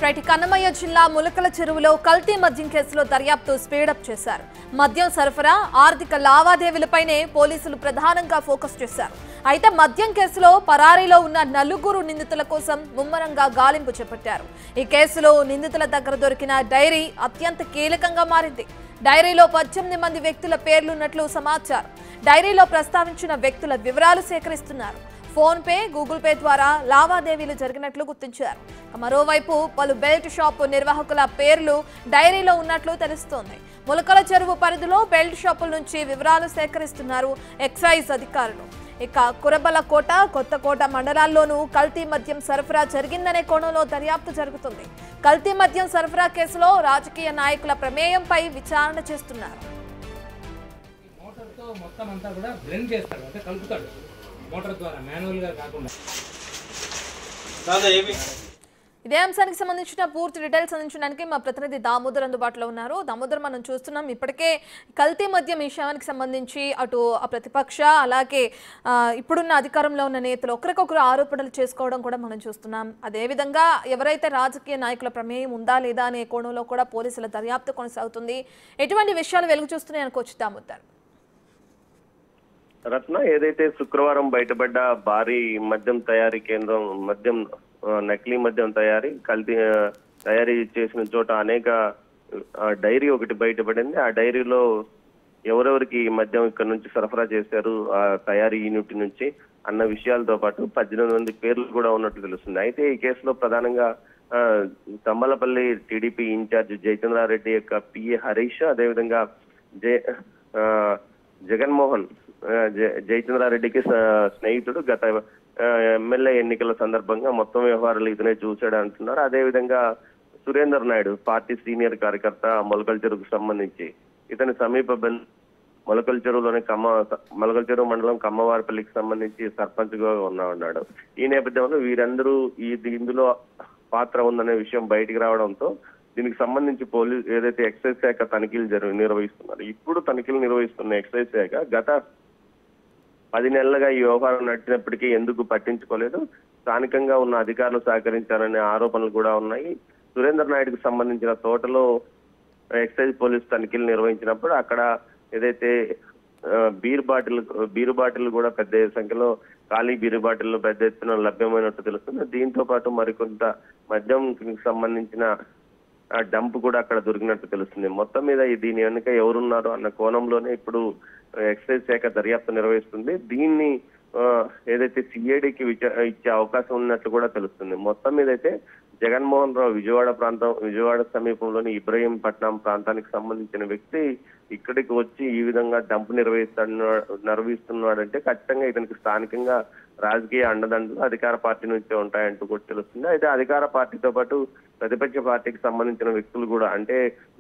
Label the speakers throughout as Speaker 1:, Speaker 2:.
Speaker 1: Right Kannamayya జిల్లా ములకల చెరువులో కల్తీ మద్యం కేసులో దర్యాప్తు స్పీడప్ చేశారు. మద్యం సరఫరా, ఆర్థిక లావాదేవీలపైనే పోలీసులు ప్రధానంగా ఫోకస్ చేశారు. అయితే మద్యం కేసులో పరారీలో ఉన్న నలుగురు నిందితుల కోసం ముమ్మరంగా గాలింపు చేపట్టారు. ఈ కేసులో నిందితుల దగ్గర దొరికిన డైరీ అత్యంత కీలకంగా మారింది. డైరీలో 18 మంది వ్యక్తుల పేర్లున్నట్లు సమాచారం. డైరీలో ప్రస్తావించిన వ్యక్తుల వివరాలు సేకరిస్తున్నారు. ఫోన్ పే, గూగుల్ పే ద్వారా లావాదేవీలు జరిగినట్లు గుర్తించారు. మరోవైపు పలు బెల్ట్ షాప్ నిర్వాహకుల పేర్లు డైరీలో ఉన్నట్లు తెలుస్తోంది. ములకల చెరువు పరిధిలో బెల్ట్ షాపుల నుంచి వివరాలు సేకరిస్తున్నారు ఎక్సైజ్ అధికారులు. ఇక కురబలకోట, కొత్తకోట మండలాల్లోనూ కల్తీ మద్యం సరఫరా జరిగిందనే కోణంలో దర్యాప్తు జరుగుతుంది. కల్తీ మద్యం సరఫరా కేసులో రాజకీయ నాయకుల ప్రమేయంపై విచారణ చేస్తున్నారు.
Speaker 2: మోటార్ ద్వారా మాన్యువల్ గా కాకుండా
Speaker 1: ఇదే అంశానికి సంబంధించిన పూర్తి డీటెయిల్స్ అందించడానికి మా ప్రతినిధి దామోదర్ అందుబాటులో ఉన్నారు. దామోదర్, మనం చూస్తున్నాం ఇప్పటికే కల్తీ మద్యం విషయానికి సంబంధించి అటు ప్రతిపక్ష అలాగే ఇప్పుడున్న అధికారంలో ఉన్న నేతలు ఒకరికొకరు ఆరోపణలు చేసుకోవడం కూడా మనం చూస్తున్నాం. అదేవిధంగా ఎవరైతే రాజకీయ నాయకుల ప్రమేయం ఉందా లేదా అనే కోణంలో కూడా పోలీసుల దర్యాప్తు కొనసాగుతుంది. ఎటువంటి విషయాలు వెలుగు చూస్తున్నాయి అనుకోవచ్చు దామోదర్?
Speaker 3: రత్న, ఏదైతే శుక్రవారం బయటపడ్డ భారీ మద్యం తయారీ కేంద్రం, మద్యం నకిలీ మద్యం తయారీ చేసిన చోట అనేక డైరీ ఒకటి బయటపడింది. ఆ డైరీలో ఎవరెవరికి మద్యం ఇక్కడ నుంచి సరఫరా చేశారు ఆ తయారీ యూనిట్ నుంచి అన్న విషయాలతో పాటు 18 మంది పేర్లు కూడా ఉన్నట్లు తెలుస్తుంది. అయితే ఈ కేసులో ప్రధానంగా తమ్మలపల్లి టీడీపీ ఇన్ఛార్జ్ జయచంద్రారెడ్డి యొక్క పిఏ హరీష్, అదేవిధంగా జగన్మోహన్ జయచంద్రారెడ్డికి స్నేహితుడు, గత ఎమ్మెల్యే ఎన్నికల సందర్భంగా మొత్తం వ్యవహారాలు ఇతనే చూశాడు అంటున్నారు. అదేవిధంగా సురేందర్ నాయుడు, పార్టీ సీనియర్ కార్యకర్త, మొలకల చెరువుకు సంబంధించి ఇతని సమీప మొలకల చెరువు మండలం కమ్మవారిపల్లికి సంబంధించి సర్పంచ్ గా ఉన్నాడు. ఈ నేపథ్యంలో వీరందరూ ఇందులో పాత్ర ఉందనే విషయం బయటికి రావడంతో దీనికి సంబంధించి పోలీసు ఏదైతే ఎక్సైజ్ శాఖ తనిఖీలు నిర్వహిస్తున్నారు. ఇప్పుడు తనిఖీలు నిర్వహిస్తున్న ఎక్సైజ్ శాఖ గత 10 నెలలుగా ఈ వ్యవహారం నడిచినప్పటికీ ఎందుకు పట్టించుకోలేదు, స్థానికంగా ఉన్న అధికారులు సహకరించారనే ఆరోపణలు కూడా ఉన్నాయి. సురేందర్ నాయుడుకు సంబంధించిన తోటలో ఎక్సైజ్ పోలీసు తనిఖీలు నిర్వహించినప్పుడు అక్కడ ఏదైతే బీరు బాటిల్ కూడా పెద్ద సంఖ్యలో ఖాళీ బీరు బాటిల్ పెద్ద ఎత్తున లభ్యమైనట్టు తెలుస్తుంది. దీంతో పాటు మరికొంత మద్యం సంబంధించిన డంప్ కూడా అక్కడ దొరికినట్టు తెలుస్తుంది. మొత్తం మీద దీని వెనుక ఎవరున్నారు అన్న కోణంలోనే ఇప్పుడు ఎక్సైజ్ శాఖ దర్యాప్తు నిర్వహిస్తుంది. దీన్ని ఏదైతే సిఐడికి ఇచ్చే అవకాశం ఉన్నట్లు కూడా తెలుస్తుంది. మొత్తం మీద అయితే జగన్మోహన్ రావు విజయవాడ సమీపంలోని ఇబ్రహీంపట్నం ప్రాంతానికి సంబంధించిన వ్యక్తి ఇక్కడికి వచ్చి ఈ విధంగా డంప్ నిర్వహిస్తున్నాడంటే ఖచ్చితంగా ఇతనికి స్థానికంగా రాజకీయ అండదండలు అధికార పార్టీ నుంచే ఉంటాయంటూ కూడా తెలుస్తుంది. అయితే అధికార పార్టీతో పాటు ప్రతిపక్ష పార్టీకి సంబంధించిన వ్యక్తులు కూడా, అంటే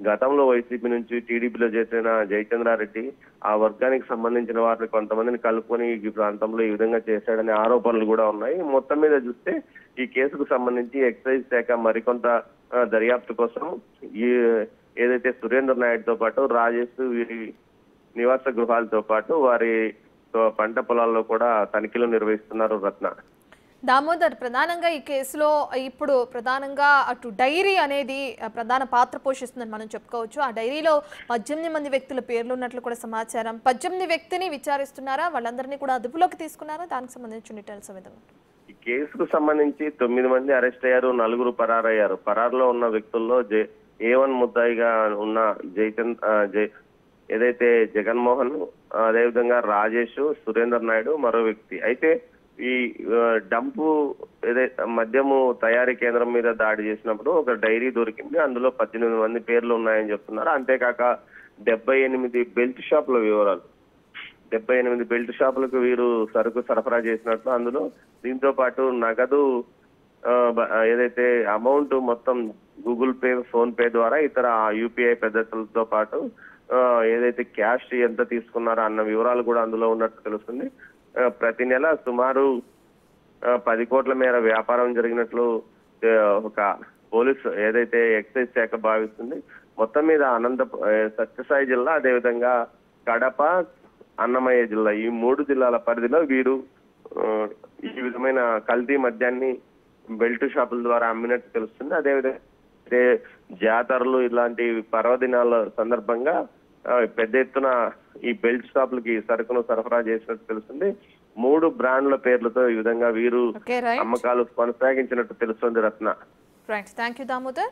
Speaker 3: గతంలో వైసీపీ నుంచి టీడీపీలో చేసిన జయచంద్రారెడ్డి ఆ వర్గానికి సంబంధించిన వారిని కొంతమందిని కలుపుకొని ఈ ప్రాంతంలో ఈ విధంగా చేశాడనే ఆరోపణలు కూడా ఉన్నాయి. మొత్తం మీద చూస్తే ఈ కేసుకు సంబంధించి ఎక్సైజ్ శాఖ మరికొంత దర్యాప్తు కోసం ఏదైతే సురేందర్ నాయుడుతో పాటు రాజేష్ వీరి నివాస గృహాలతో పాటు వారి పంట పొలాల్లో కూడా తనిఖీలు నిర్వహిస్తున్నారు. రత్న,
Speaker 1: దామోదర్, ప్రధానంగా ఈ కేసులో ఇప్పుడు ప్రధానంగా అటు డైరీ అనేది ప్రధాన పాత్ర పోషిస్తుందని మనం చెప్పుకోవచ్చు. ఆ డైరీలో 18 మంది వ్యక్తుల పేర్లు ఉన్నట్లు కూడా సమాచారం. 18 వ్యక్తిని విచారిస్తున్నారా? వాళ్ళందరినీ కూడా అదుపులోకి తీసుకున్నారా? దానికి సంబంధించిన డీటెయిల్స్ విధంగా
Speaker 3: ఈ కేసుకు సంబంధించి 9 మంది అరెస్ట్ అయ్యారు, 4 పరారయ్యారు. పరారులో ఉన్న వ్యక్తుల్లో A1 ముద్దాయిగా ఉన్న ఏదైతే జగన్మోహన్, అదేవిధంగా రాజేష్, సురేందర్ నాయుడు మరో వ్యక్తి. అయితే ఈ డంపు ఏదైతే మద్యము తయారీ కేంద్రం మీద దాడి చేసినప్పుడు ఒక డైరీ దొరికింది. అందులో 18 మంది పేర్లు ఉన్నాయని చెప్తున్నారు. అంతేకాక 78 బెల్ట్ షాపుల వివరాలు, 78 బెల్ట్ షాపులకు వీరు సరుకు సరఫరా చేసినట్లు అందులో. దీంతో పాటు నగదు ఏదైతే అమౌంట్ మొత్తం గూగుల్ పే, ఫోన్ పే ద్వారా ఇతర యూపీఐ పద్ధతులతో పాటు ఏదైతే క్యాష్ ఎంత తీసుకున్నారో అన్న వివరాలు కూడా అందులో ఉన్నట్టు తెలుస్తుంది. ప్రతి నెల సుమారు 10 కోట్ల మేర వ్యాపారం జరిగినట్లు ఒక పోలీసు ఏదైతే ఎక్సైజ్ శాఖ భావిస్తుంది. మొత్తం మీద సత్యసాయి జిల్లా, అదేవిధంగా కడప, అన్నమయ్య జిల్లా, ఈ 3 జిల్లాల పరిధిలో వీరు ఈ విధమైన కల్తీ మద్యాన్ని బెల్ట్ షాపుల ద్వారా అమ్మినట్టు తెలుస్తుంది. అదేవిధంగా అయితే జాతరలు ఇలాంటి పర్వదినాల సందర్భంగా పెద్ద ఎత్తున ఈ బెల్ట్ షాపులకి సరుకును సరఫరా చేసినట్టు తెలుస్తుంది. 3 బ్రాండ్ల పేర్లతో ఈ విధంగా వీరు
Speaker 1: ఓకే రైట్
Speaker 3: అమ్మకాలు కొనసాగించినట్టు తెలుస్తుంది Ratna.
Speaker 1: Right thank you Damodar.